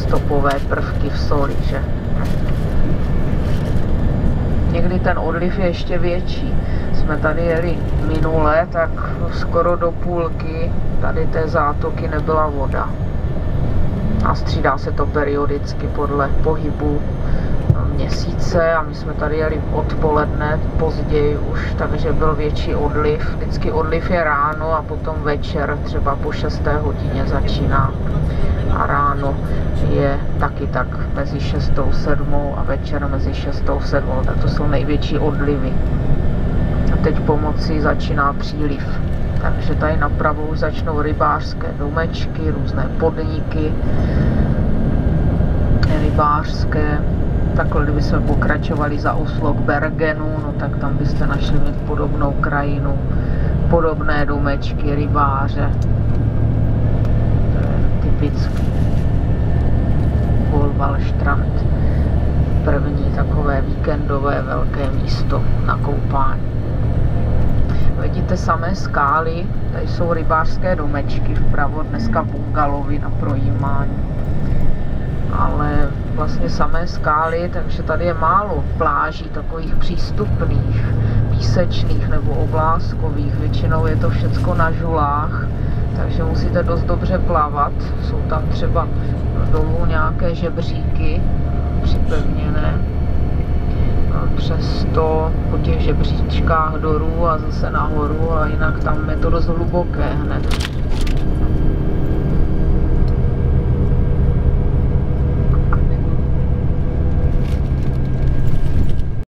stopové prvky v soli, že? Někdy ten odliv je ještě větší. Jsme tady jeli minule, tak skoro do půlky tady té zátoky nebyla voda. A střídá se to periodicky podle pohybu měsíce a my jsme tady jeli odpoledne, později už, takže byl větší odliv. Vždycky odliv je ráno a potom večer, třeba po 6. hodině začíná. A ráno je taky tak mezi 6. a 7. a večer mezi 6. a 7. Tak to jsou největší odlivy. A teď pomocí začíná příliv. Takže tady napravo už začnou rybářské domečky, různé podniky rybářské. Takhle, kdyby jsme pokračovali za Oslo k Bergenu, no tak tam byste našli mít podobnou krajinu, podobné domečky, rybáře. To je typický Bolvalstrand. První takové víkendové velké místo na koupání. Vidíte samé skály, tady jsou rybářské domečky, vpravo dneska bungalovy na projímání. Ale vlastně samé skály, takže tady je málo pláží takových přístupných, písečných nebo obláskových. Většinou je to všecko na žulách, takže musíte dost dobře plavat. Jsou tam třeba dolů nějaké žebříky připevněné. Přesto po těch žebříčkách dolů a zase nahoru a jinak tam je to dost hluboké hned.